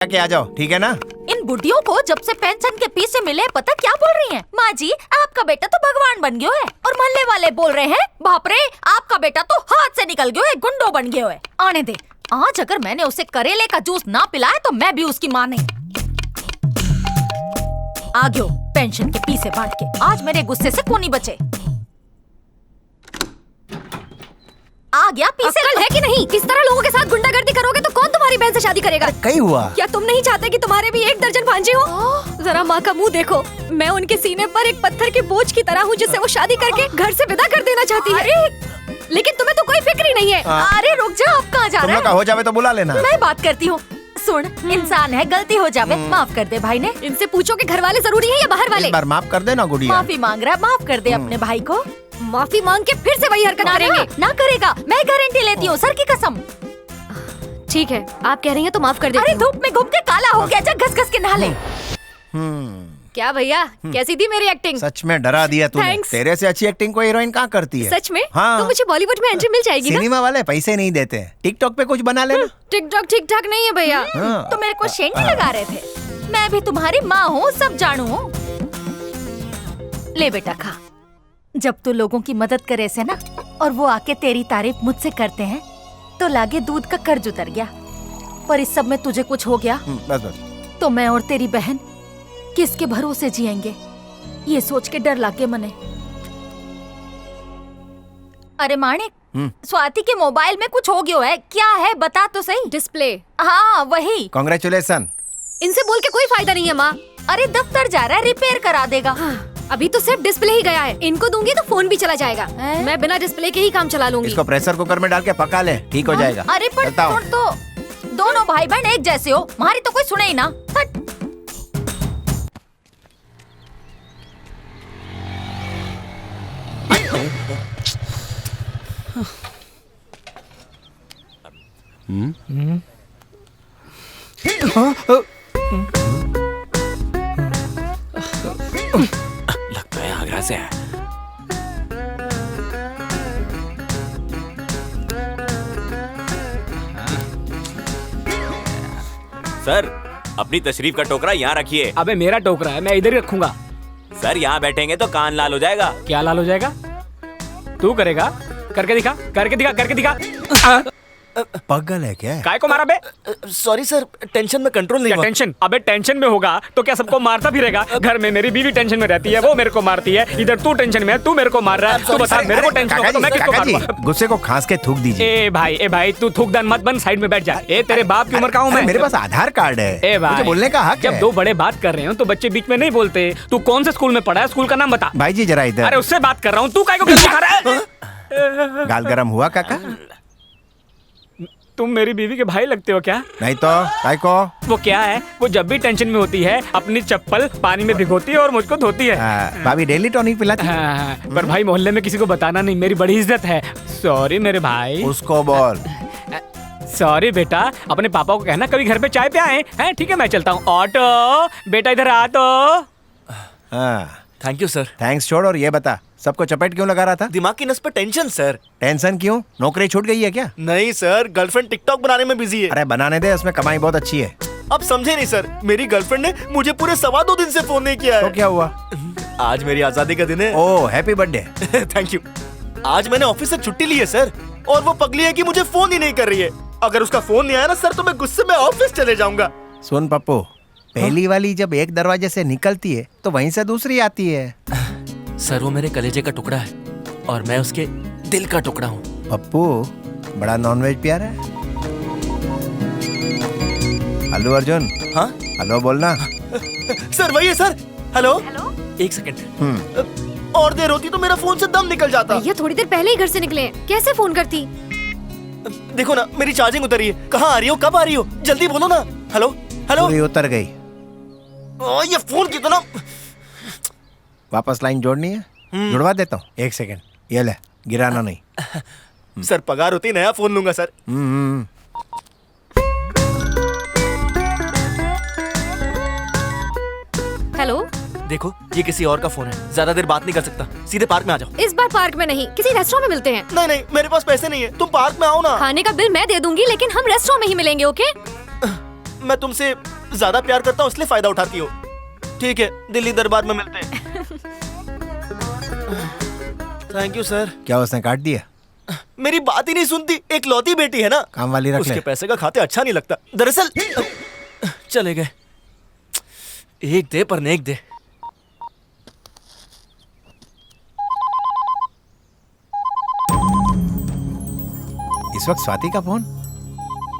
के आ जाओ, ठीक है ना? इन बुढ़ियों को जब से पेंशन के पैसे मिले पता क्या बोल रही हैं? माँ जी आपका बेटा तो भगवान बन गयो है। और मोहल्ले वाले बोल रहे हैं बाप रे आपका बेटा तो हाथ से निकल गयो है, गुंडो बन गयो है। आने दे, आज अगर मैंने उसे करेले का जूस ना पिलाया तो मैं भी उसकी माँ नहीं। आ गयो पेंशन के पैसे बांट के, आज मेरे गुस्से से कौन नहीं बचे। आ गया पीछे। अक्ल है कि नहीं? किस तरह लोगों के साथ गुंडागर्दी करोगे तो कौन तुम्हारी बहन से शादी करेगा? कहीं हुआ क्या तुम नहीं चाहते कि तुम्हारे भी 1 दर्जन भांजे हो? जरा माँ का मुंह देखो, मैं उनके सीने पर एक पत्थर के बोझ की तरह हूँ जिससे वो शादी करके घर से विदा कर देना चाहती है। लेकिन तुम्हें तो कोई फिक्र ही नहीं है। अरे रुक जा, अब कहाँ जा तुम रहा लोग का है? हो जावे तो बुला लेना। मैं बात करती हूँ। सुन, इंसान है, गलती हो जावे, माफ कर दे भाई ने। इनसे पूछो कि घर वाले जरूरी है या बाहर वाले? इस बार माफ कर देना गुड़िया। माफी मांग रहा है, माफ कर दे अपने भाई को। माफी मांग के फिर से वही हरकत करेंगे। ना करेगा, मैं गारंटी लेती हूँ सर की कसम। ठीक है, आप कह रही हैं तो माफ कर देती अरे हूँ। धूप में घूम के काला हो गया, जा घस घस के नहा ले। क्या भैया, कैसी थी मेरी एक्टिंग? सच में डरा दिया तूने। Thanks. तेरे से अच्छी एक्टिंग कोई हीरोइन कहाँ करती है? सच में? हाँ। तो मुझे बॉलीवुड में एंट्री मिल जाएगी ना? सिनेमा वाले पैसे नहीं देते। टिकटॉक पे कुछ बना लेना। टिकटॉक ठीक ठाक नहीं है भैया। हाँ। तो मेरे को शेंडी लगा रहे थे। मैं भी तुम्हारी माँ हूँ, सब जानू हूँ। ले बेटा खा। जब तू लोगों की मदद करे से ना और वो आके तेरी तारीफ मुझसे करते हैं तो लागे दूध का कर्ज उतर गया। पर इस सब में तुझे कुछ हो गया बस बस। तो मैं और तेरी बहन किसके भरोसे जिएंगे, ये सोच के डर लागे मने। अरे माणिक, स्वाति के मोबाइल में कुछ हो गया है, क्या है बता तो सही। डिस्प्ले। हाँ वही। कांग्रेचुलेशन। इनसे बोल के कोई फायदा नहीं है माँ। अरे दफ्तर जा रहा है, रिपेयर करा देगा। अभी तो सिर्फ डिस्प्ले ही गया है, इनको दूंगी तो फोन भी चला जाएगा। मैं बिना डिस्प्ले के ही काम चला लूंगी। इसको प्रेशर कुकर में डाल के पका ले, ठीक हो जाएगा। अरे पर बताओ। तुम तो दोनों भाई बहन एक जैसे हो, हमारी तो कोई सुने ही ना। हट। लगता है आगरा से है। सर, अपनी तशरीफ का टोकरा यहाँ रखिए। अबे मेरा टोकरा है, मैं इधर ही रखूंगा। सर यहाँ बैठेंगे तो कान लाल हो जाएगा। क्या लाल हो जाएगा? तू करेगा? करके दिखा, करके दिखा, करके दिखा। पागल है क्या? काय को मारा बे? सॉरी सर, टेंशन में कंट्रोल नहीं क्या हुआ। टेंशन? अबे टेंशन में होगा तो क्या सबको मारता फिरेगा? घर में मेरी बीवी टेंशन में रहती है, वो मेरे को मारती है। इधर तू टेंशन में है, तू मेरे को मार रहा है। तू बता, मेरे को टेंशन होगा तो मैं किसको मारूंगा? गुस्से को खांस के थूक दीजिए। ए भाई तू थूकदान मत बन, साइड में बैठ जा। ए तेरे बाप की उम्र का हूँ मैं? मेरे पास आधार कार्ड है। ए भाई, मुझे बोलने का हक जब है। दो बड़े बात कर रहे हो तो बच्चे बीच में नहीं बोलते। तू कौन से स्कूल में पढ़ा है? स्कूल का नाम बता। भाई जी जरा इधर। अरे उससे बात कर रहा हूँ, तू काय को गलती खा रहा है? गाल गरम हुआ काका? तुम मेरी बीवी के भाई लगते हो क्या? नहीं तो काय को? वो क्या है, वो जब भी टेंशन में होती है अपनी चप्पल पानी में भिगोती है और मुझको धोती है। भाभी डेली टॉनिक पिलाती है। हाँ, पर भाई मोहल्ले में किसी को बताना नहीं, मेरी बड़ी इज्जत है। सॉरी मेरे भाई। उसको बोल। सॉरी बेटा, अपने पापा को कहना कभी घर पे चाय पे आए हैं। ठीक है मैं चलता हूँ। ऑटो बेटा इधर आ तो। Thank you sir. थैंक्स छोड़ और ये बता, सबको चपेट क्यों लगा रहा था? दिमाग की नस पर टेंशन सर। टेंशन क्यों? नौकरी छूट गई है क्या? नहीं सर, गर्लफ्रेंड टिकटॉक बनाने में बिजी है। अरे बनाने दे, उसमें कमाई बहुत अच्छी है। अब समझे नहीं सर, मेरी गर्लफ्रेंड ने मुझे पूरे 2.25 दिन से फोन नहीं किया तो है। क्या हुआ? आज मेरी आजादी का दिन है। ओह हैप्पी बर्थडे। Thank you. आज मैंने ऑफिस से छुट्टी ली है सर, और वो पगली है कि मुझे फोन ही नहीं कर रही है। अगर उसका फोन नहीं आया ना सर तो मैं गुस्से में ऑफिस चले जाऊंगा। सुन पप्पू, पहली वाली जब एक दरवाजे से निकलती है तो वहीं से दूसरी आती है। सर वो मेरे कलेजे का टुकड़ा है और मैं उसके दिल का टुकड़ा हूँ। पप्पू बड़ा नॉनवेज प्यार है। हेलो अर्जुन। हाँ हेलो बोलना। सर वही है सर। हेलो। एक सेकंड। और देर होती तो मेरा फोन से दम निकल जाता। भैया थोड़ी देर पहले ही घर से निकले हैं, कैसे फोन करती? देखो ना मेरी चार्जिंग उतरी है। कहाँ आ रही हो, कब आ रही हो, जल्दी बोलो ना। Hello hello. पूरी उतर गई। ये फोन कितना। वापस लाइन जोड़नी है? जुड़वा देता हूँ, एक सेकंड। ये ले, गिराना नहीं। सर पगार होती नया फोन लूंगा सर। हेलो। देखो ये किसी और का फोन है, ज्यादा देर बात नहीं कर सकता। सीधे पार्क में आ जाओ। इस बार पार्क में नहीं, किसी रेस्टोरेंट में मिलते हैं। नहीं नहीं, मेरे पास पैसे नहीं है, तुम पार्क में आओ ना। खाने का बिल मैं दे दूंगी लेकिन हम रेस्टोरेंट में ही मिलेंगे, ओके? मैं तुमसे ज्यादा प्यार करता हूँ इसलिए फायदा उठाती हो। ठीक है, दिल्ली दरबार में मिलते हैं। Thank you sir. क्या उसने काट दिया? मेरी बात ही नहीं सुनती, एक लौती बेटी है ना, काम वाली रख उसके ले। पैसे का खाते अच्छा नहीं लगता। दरअसल चले गए। एक दे पर नेक दे। इस वक्त स्वाति का फोन?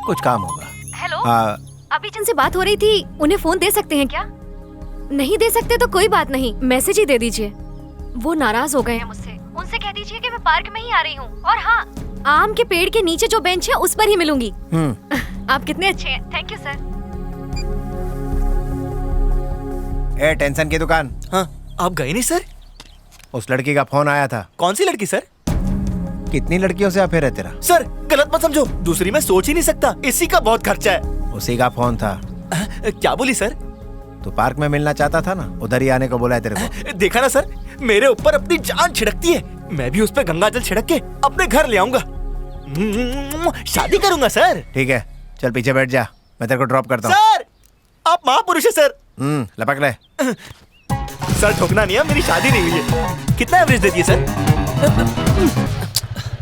कुछ काम होगा। हेलो, हाँ, अभी जिनसे बात हो रही थी उन्हें फोन दे सकते हैं क्या? नहीं दे सकते तो कोई बात नहीं, मैसेज ही दे दीजिए। वो नाराज हो गए हैं मुझसे। उनसे कह दीजिए कि मैं पार्क में ही आ रही हूँ, और हाँ, आम के पेड़ के नीचे जो बेंच है उस पर ही मिलूंगी। आप कितने अच्छे हैं। Thank you sir. A tension की दुकान। हाँ, आप गए नहीं सर? उस लड़की का फोन आया था। कौन सी लड़की सर? कितनी लड़कियों से अफेयर है तेरा? सर गलत मत समझो, दूसरी मैं सोच ही नहीं सकता, इसी का बहुत खर्चा है। उसी का फोन था। क्या बोली सर? तू पार्क में मिलना चाहता था ना, उधर ही आने को बोला है तेरे को। देखा ना सर, मेरे ऊपर अपनी जान छिड़कती है। मैं भी उस पर गंगा जल छिड़क के अपने घर ले आऊंगा। शादी करूंगा सर। ठीक है, चल पीछे बैठ जा, मैं तेरे को ड्रॉप करता हूँ। सर आप महापुरुष है सर। लपक ले। सर ठोकना नहीं है, मेरी शादी नहीं हुई है। कितना एवरेज देती है सर?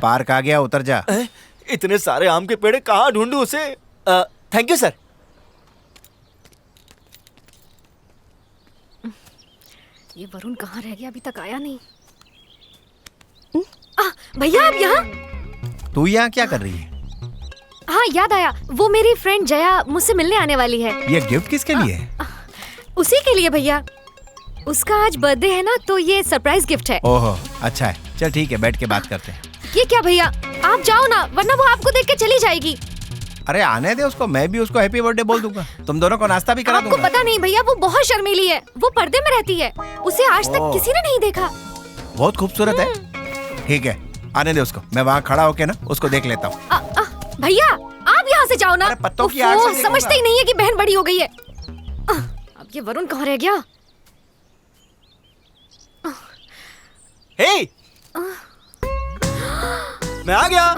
पार्क आ गया, उतर जा। इतने सारे आम के पेड़ कहाँ ढूंढूं उसे? Thank you sir. ये वरुण कहाँ रह गया? अभी तक आया नहीं। भैया आप यहाँ? तू यहाँ क्या कर रही है? हाँ याद आया, वो मेरी फ्रेंड जया मुझसे मिलने आने वाली है। ये गिफ्ट किसके लिए है? उसी के लिए भैया, उसका आज बर्थडे है ना, तो ये सरप्राइज गिफ्ट है। ओहो, अच्छा है। चल ठीक है, बैठ के बात करते हैं। ये क्या भैया, आप जाओ ना, वरना वो आपको देख के चली जाएगी। अरे आने दे उसको, मैं भी उसको हैप्पी बर्थडे बोल दूंगा। तुम दोनों को नाश्ता भी करा आपको दूंगा। पता नहीं भैया, वो बहुत शर्मीली है, वो पर्दे में रहती है, उसे आज तक ओह। किसी ने नहीं देखा। बहुत खूबसूरत है। ठीक है, आने दे उसको, मैं वहाँ खड़ा होके ना उसको देख लेता हूँ। भैया आप यहाँ से जाओ ना। अरे पत्तों की उफ़, आग से वो देखूंगा। समझते ही नहीं है कि बहन बड़ी हो गई है। अब ये वरुण कहाँ रह गया? हे, मैं आ गया।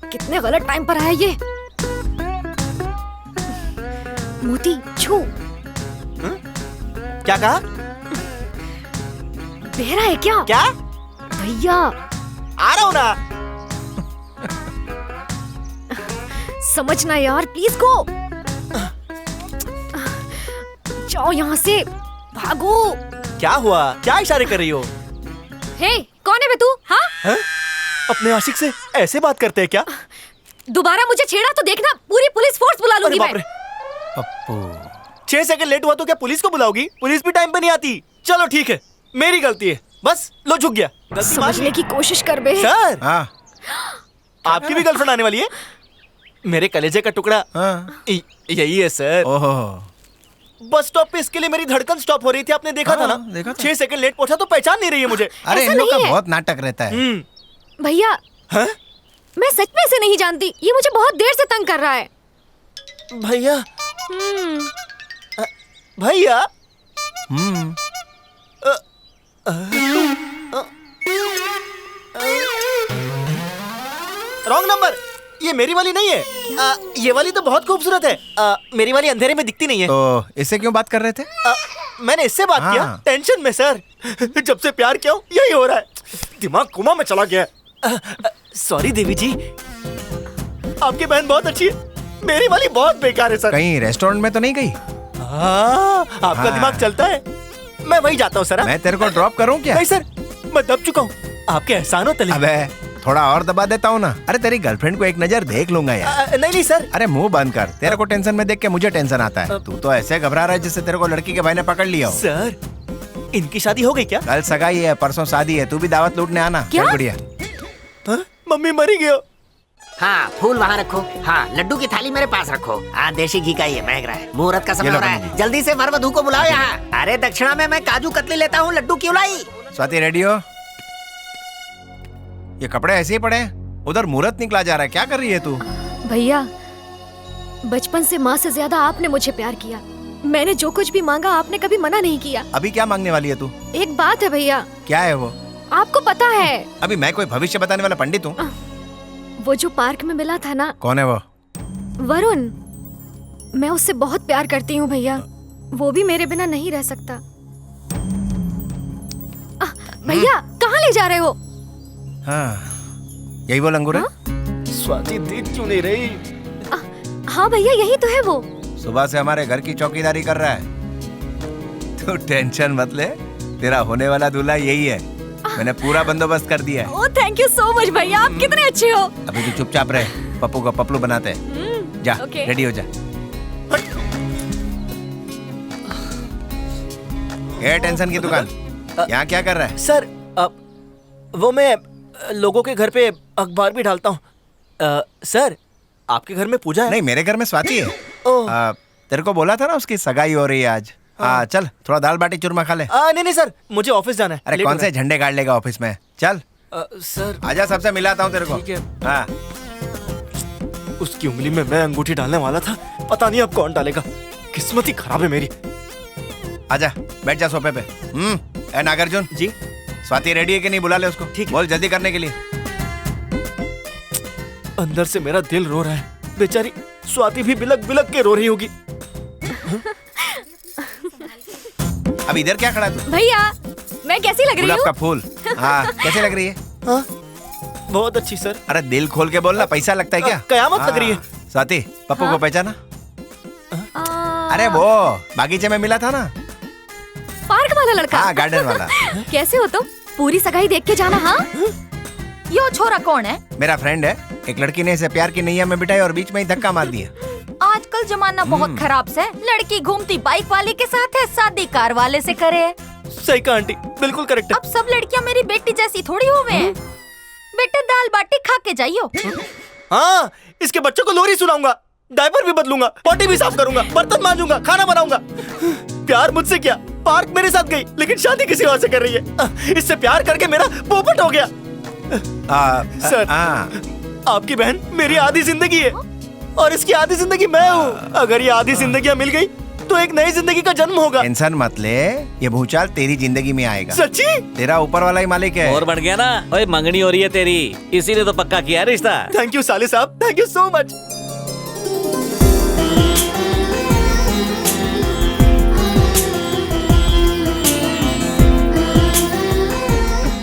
कितने गलत टाइम पर आया ये। मोती छू। क्या कहा? बहरा है क्या? क्या? भैया आ रहा हूँ ना। समझना यार, प्लीज गो। जाओ यहाँ से, भागो। क्या हुआ? क्या इशारे कर रही हो? हे, कौन है बे तू? हाँ, हैं? अपने आशिक से ऐसे बात करते हैं क्या? दोबारा मुझे छेड़ा तो देखना पूरी पुलिस फोर्स बुला अरे लूंगी बाप मैं। रे, पप्पू 6 सेकंड लेट हुआ तो क्या पुलिस को बुलाओगी? पुलिस भी टाइम पे नहीं आती। चलो ठीक है, मेरी गलती है, बस लो झुक गया। गलती मान समझने की कोशिश कर बे। सर, हाँ आपकी भी गर्लफ्रेंड आने वाली है? मेरे कलेजे का टुकड़ा हाँ। यही है सर। ओहो, बस स्टॉप पे इसके लिए मेरी धड़कन स्टॉप हो रही थी, आपने देखा था ना? हाँ, देखा था। 6 सेकंड लेट पहुंचा तो पहचान नहीं रही है मुझे। अरे ऐसा इन लोग का नहीं है। बहुत नाटक रहता है। भैया हैं? मैं सच में इसे नहीं जानती, ये मुझे बहुत देर से तंग कर रहा है। भैया, भैया, रॉन्ग नंबर। ये मेरी वाली नहीं है। ये वाली तो बहुत खूबसूरत है। मेरी वाली अंधेरे में दिखती नहीं है। तो इससे क्यों बात कर रहे थे? मैंने इससे बात किया हाँ। टेंशन में सर। जब से प्यार किया हूं, यही हो रहा है। दिमाग कोमा में चला गया। सॉरी देवी जी, आपकी बहन बहुत अच्छी है, मेरी वाली बहुत बेकार है सर। कहीं रेस्टोरेंट में तो नहीं गई? आपका हाँ। दिमाग चलता है, मैं वही जाता हूँ सर। मैं तेरे को ड्रॉप करूं क्या? नहीं सर, मैं दब चुका हूँ आपके एहसानों तले। अबे थोड़ा और दबा देता हूँ ना। अरे तेरी गर्लफ्रेंड को एक नजर देख लूंगा यार। नहीं सर। अरे मुंह बंद कर, तेरे को टेंशन में देख के मुझे टेंशन आता है। तू तो ऐसे घबरा रहा है जैसे तेरे को लड़की के भाई ने पकड़ लिया हो। सर, इनकी शादी हो गई क्या? कल सगाई है, परसों शादी है, तू भी दावत लूटने आना। क्या? चल गुड़िया। हाँ? मम्मी मरी गई हो। हाँ, फूल वहाँ रखो। हाँ, लड्डू की थाली मेरे पास रखो। हाँ, देसी घी का ही है, महक रहा है। मुहूर्त का समय ये लो हो रहा पंडित है, जी। जल्दी से वर वधू को बुलाओ यहाँ। अरे दक्षिणा में मैं काजू कतली लेता हूँ, लड्डू क्यों लाई? स्वाति रेडी हो? ये कपड़े ऐसे ही पड़े हैं, उधर मुहूर्त निकला जा रहा है। क्या कर रही है तू? भैया, बचपन से माँ से ज्यादा आपने मुझे प्यार किया। मैंने जो कुछ भी मांगा आपने कभी मना नहीं किया। अभी क्या मांगने वाली है तू? एक बात है भैया, क्या है वो? आपको पता है अभी मैं कोई भविष्य बताने वाला पंडित हूँ? वो जो पार्क में मिला था ना, कौन है वो? वरुण। मैं उससे बहुत प्यार करती हूँ भैया, वो भी मेरे बिना नहीं रह सकता। भैया कहाँ ले जा रहे हो? हाँ, यही वो लंगूर है? स्वाति देख क्यों नहीं रही? हाँ भैया यही तो है वो। सुबह से हमारे घर की चौकीदारी कर रहा है। तू टेंशन मत ले, तेरा होने वाला दूल्हा यही है। मैंने पूरा बंदोबस्त कर दिया है। Oh thank you so much भैया, आप कितने अच्छे हो। अभी तू चुपचाप रहे, पप्पू का पपलू बनाते हैं। जा, ओके। रेडी हो जा। ये टेंशन की दुकान, यहाँ क्या कर रहा है? सर वो मैं लोगों के घर पे अखबार भी डालता हूँ। सर आपके घर में पूजा है? नहीं, मेरे घर में स्वाति है। ओह। तेरे को बोला था ना उसकी सगाई हो रही है आज। हाँ, चल थोड़ा दाल बाटी चूरमा खा ले। नहीं सर, मुझे ऑफिस जाना है। अरे लेट कौन हो से झंडे गाड़ लेगा ऑफिस में? चल सर आजा, सबसे मिलाता हूँ तेरे को। ठीक है। हाँ, उसकी उंगली में मैं अंगूठी डालने वाला था, पता नहीं अब कौन डालेगा। किस्मत ही खराब है मेरी। आजा बैठ जा सोफे पे। ए नागार्जुन जी स्वाति रेडी है कि नहीं? बुला ले उसको। ठीक है। बोल जल्दी करने के लिए। अंदर से मेरा दिल रो रहा है, बेचारी स्वाति भी बिलक बिलक के रो रही होगी। अब इधर क्या खड़ा तू? भैया मैं कैसी लग रही गुलाब हूँ? का फूल। हाँ, कैसे लग रही है? हाँ बहुत अच्छी सर। अरे दिल खोल के बोलना, पैसा लगता है क्या? कयामत लग रही है। हाँ, स्वाति पप्पू को पहचाना? आ, अरे वो बागीचे में मिला था ना। पार्क वाला लड़का। हाँ, गार्डन वाला। कैसे हो तुम? पूरी सगाई देख के जाना। हाँ यो छोरा कौन है? मेरा फ्रेंड है। एक लड़की ने इसे प्यार की नैया में बिठाई और बीच में ही धक्का मार दिया। आजकल जमाना बहुत खराब से, लड़की घूमती बाइक वाले के साथ है, शादी कार वाले से करे। सही कहा आंटी, बिल्कुल करेक्ट है। अब सब लड़कियां मेरी बेटी जैसी थोड़ी हो गए हैं। बेटे दाल बाटी खा के जाइयो। हाँ, इसके बच्चों को लोरी सुनाऊंगा, डायपर भी बदलूंगा, पॉटी भी साफ करूंगा, बर्तन मांजूंगा, खाना बनाऊंगा। प्यार मुझसे क्या, पार्क मेरे साथ गई, लेकिन शादी किसी और से कर रही है। इससे प्यार करके मेरा पोपट हो गया। सर, आपकी बहन मेरी आधी जिंदगी है और इसकी आधी जिंदगी मैं हूँ। अगर ये आधी जिंदगियाँ मिल गई तो एक नई जिंदगी का जन्म होगा। टेंशन मत ले, ये भूचाल तेरी जिंदगी में आएगा। सच्ची? तेरा ऊपर वाला ही मालिक है। और बढ़ गया ना, ओए मंगनी हो रही है तेरी, इसीलिए तो पक्का किया है रिश्ता। थैंक यू साले साहब, thank you so much.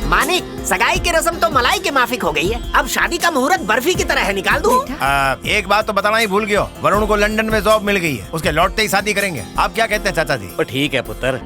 Manik, सगाई की रस्म तो मलाई के माफिक हो गई है। अब शादी का मुहूर्त बर्फी की तरह है, निकाल दूं? एक बात तो बताना ही भूल गया, वरुण को लंदन में जॉब मिल गई है। उसके लौटते ही शादी करेंगे। आप क्या कहते हैं चाचा जी? ठीक है पुत्र।